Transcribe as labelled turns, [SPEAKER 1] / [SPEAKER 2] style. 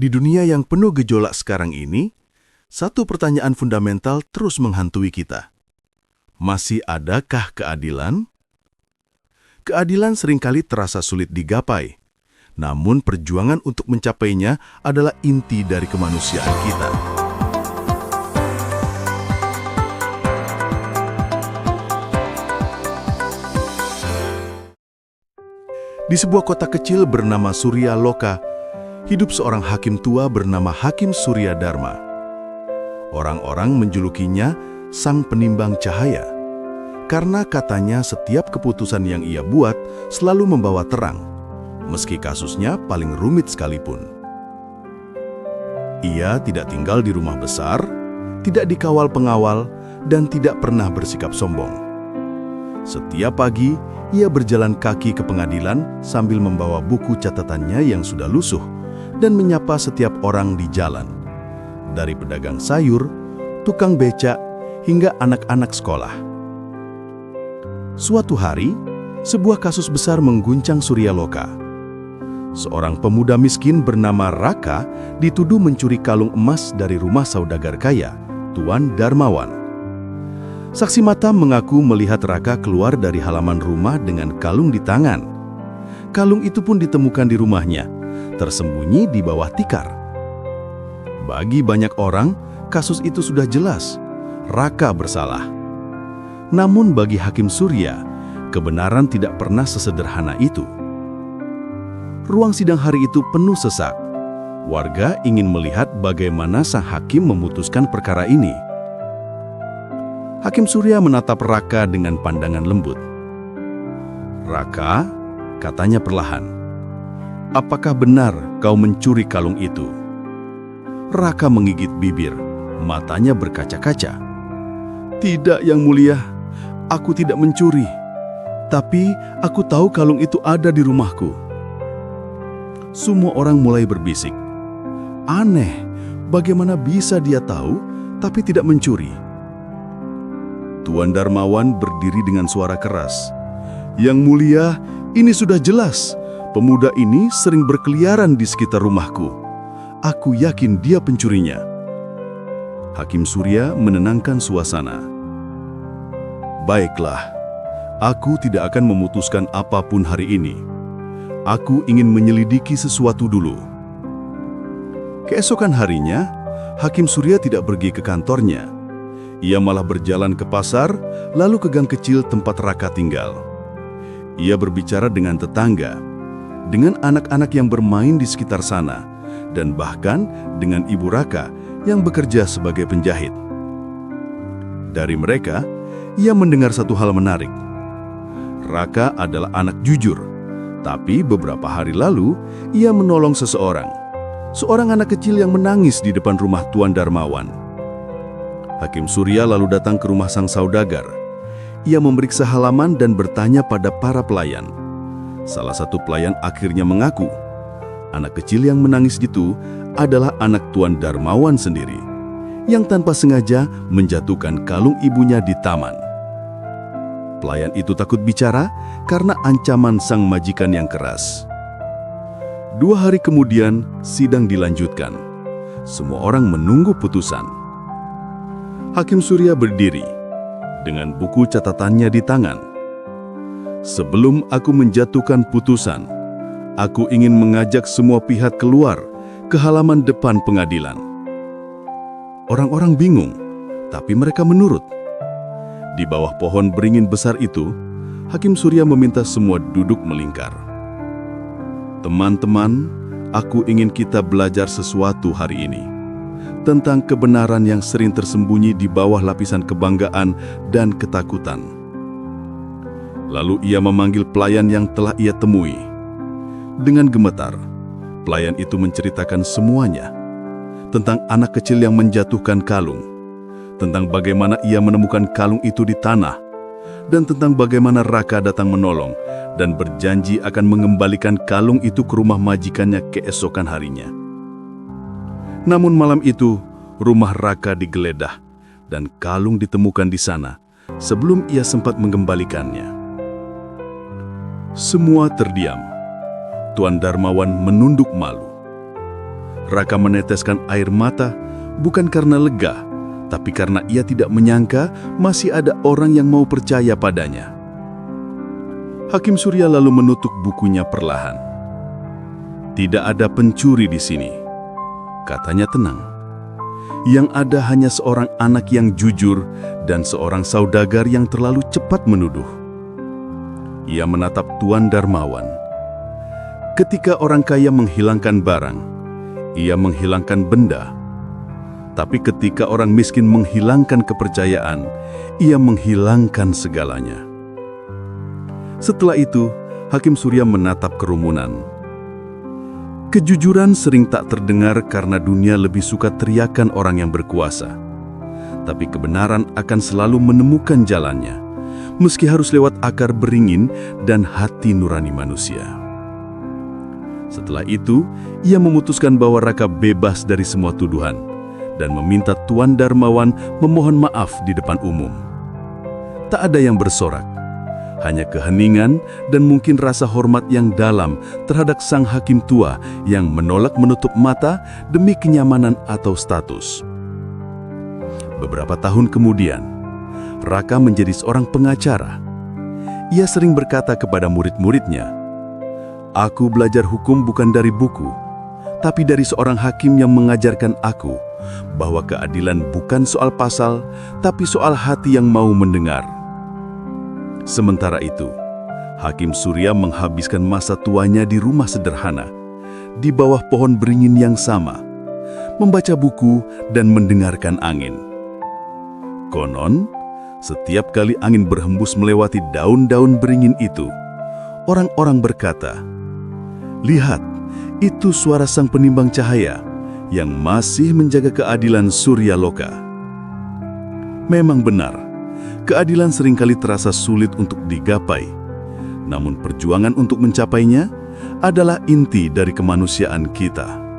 [SPEAKER 1] Di dunia yang penuh gejolak sekarang ini, satu pertanyaan fundamental terus menghantui kita. Masih adakah keadilan? Keadilan seringkali terasa sulit digapai, namun perjuangan untuk mencapainya adalah inti dari kemanusiaan kita. Di sebuah kota kecil bernama Surya Loka, hidup seorang hakim tua bernama Hakim Surya Dharma. Orang-orang menjulukinya Sang Penimbang Cahaya, karena katanya setiap keputusan yang ia buat selalu membawa terang, meski kasusnya paling rumit sekalipun. Ia tidak tinggal di rumah besar, tidak dikawal pengawal, dan tidak pernah bersikap sombong. Setiap pagi, ia berjalan kaki ke pengadilan sambil membawa buku catatannya yang sudah lusuh dan menyapa setiap orang di jalan, dari pedagang sayur, tukang becak, hingga anak-anak sekolah. Suatu hari, sebuah kasus besar mengguncang Surya Loka. Seorang pemuda miskin bernama Raka dituduh mencuri kalung emas dari rumah saudagar kaya, Tuan Darmawan. Saksi mata mengaku melihat Raka keluar dari halaman rumah dengan kalung di tangan. Kalung itu pun ditemukan di rumahnya, tersembunyi di bawah tikar. Bagi banyak orang, kasus itu sudah jelas. Raka bersalah. Namun bagi Hakim Surya, kebenaran tidak pernah sesederhana itu. Ruang sidang hari itu penuh sesak. Warga ingin melihat bagaimana sang hakim memutuskan perkara ini. Hakim Surya menatap Raka dengan pandangan lembut. "Raka," katanya perlahan, "apakah benar kau mencuri kalung itu?" Raka menggigit bibir, matanya berkaca-kaca. "Tidak, Yang Mulia, aku tidak mencuri. Tapi aku tahu kalung itu ada di rumahku." Semua orang mulai berbisik. Aneh, bagaimana bisa dia tahu tapi tidak mencuri? Tuan Darmawan berdiri dengan suara keras. "Yang Mulia, ini sudah jelas. Pemuda ini sering berkeliaran di sekitar rumahku. Aku yakin dia pencurinya." Hakim Surya menenangkan suasana. "Baiklah, aku tidak akan memutuskan apapun hari ini. Aku ingin menyelidiki sesuatu dulu." Keesokan harinya, Hakim Surya tidak pergi ke kantornya. Ia malah berjalan ke pasar, lalu ke gang kecil tempat Raka tinggal. Ia berbicara dengan tetangga, dengan anak-anak yang bermain di sekitar sana, dan bahkan dengan ibu Raka yang bekerja sebagai penjahit. Dari mereka, ia mendengar satu hal menarik. Raka adalah anak jujur, tapi beberapa hari lalu ia menolong seorang anak kecil yang menangis di depan rumah Tuan Darmawan. Hakim Surya lalu datang ke rumah sang saudagar. Ia memeriksa halaman dan bertanya pada para pelayan. Salah satu pelayan akhirnya mengaku, anak kecil yang menangis itu adalah anak Tuan Darmawan sendiri, yang tanpa sengaja menjatuhkan kalung ibunya di taman. Pelayan itu takut bicara karena ancaman sang majikan yang keras. 2 hari kemudian, sidang dilanjutkan. Semua orang menunggu putusan. Hakim Surya berdiri, dengan buku catatannya di tangan. "Sebelum aku menjatuhkan putusan, aku ingin mengajak semua pihak keluar ke halaman depan pengadilan." Orang-orang bingung, tapi mereka menurut. Di bawah pohon beringin besar itu, Hakim Surya meminta semua duduk melingkar. "Teman-teman, aku ingin kita belajar sesuatu hari ini tentang kebenaran yang sering tersembunyi di bawah lapisan kebanggaan dan ketakutan." Lalu ia memanggil pelayan yang telah ia temui. Dengan gemetar, pelayan itu menceritakan semuanya, tentang anak kecil yang menjatuhkan kalung, tentang bagaimana ia menemukan kalung itu di tanah, dan tentang bagaimana Raka datang menolong dan berjanji akan mengembalikan kalung itu ke rumah majikannya keesokan harinya. Namun malam itu, rumah Raka digeledah dan kalung ditemukan di sana sebelum ia sempat mengembalikannya. Semua terdiam. Tuan Darmawan menunduk malu. Raka meneteskan air mata, bukan karena lega, tapi karena ia tidak menyangka masih ada orang yang mau percaya padanya. Hakim Surya lalu menutup bukunya perlahan. "Tidak ada pencuri di sini," katanya tenang. "Yang ada hanya seorang anak yang jujur dan seorang saudagar yang terlalu cepat menuduh." Ia menatap Tuan Darmawan. Ketika orang kaya menghilangkan barang, ia menghilangkan benda. Tapi ketika orang miskin menghilangkan kepercayaan, ia menghilangkan segalanya. Setelah itu, Hakim Surya menatap kerumunan. Kejujuran sering tak terdengar karena dunia lebih suka teriakan orang yang berkuasa. Tapi kebenaran akan selalu menemukan jalannya, meski harus lewat akar beringin dan hati nurani manusia. Setelah itu, ia memutuskan bahwa Raka bebas dari semua tuduhan dan meminta Tuan Darmawan memohon maaf di depan umum. Tak ada yang bersorak, hanya keheningan dan mungkin rasa hormat yang dalam terhadap sang hakim tua yang menolak menutup mata demi kenyamanan atau status. Beberapa tahun kemudian, Raka menjadi seorang pengacara. Ia sering berkata kepada murid-muridnya, "Aku belajar hukum bukan dari buku, tapi dari seorang hakim yang mengajarkan aku bahwa keadilan bukan soal pasal, tapi soal hati yang mau mendengar." Sementara itu, Hakim Surya menghabiskan masa tuanya di rumah sederhana, di bawah pohon beringin yang sama, membaca buku dan mendengarkan angin. Konon, setiap kali angin berhembus melewati daun-daun beringin itu, orang-orang berkata, "Lihat, itu suara sang penimbang cahaya yang masih menjaga keadilan Surya Loka." Memang benar, keadilan seringkali terasa sulit untuk digapai. Namun perjuangan untuk mencapainya adalah inti dari kemanusiaan kita.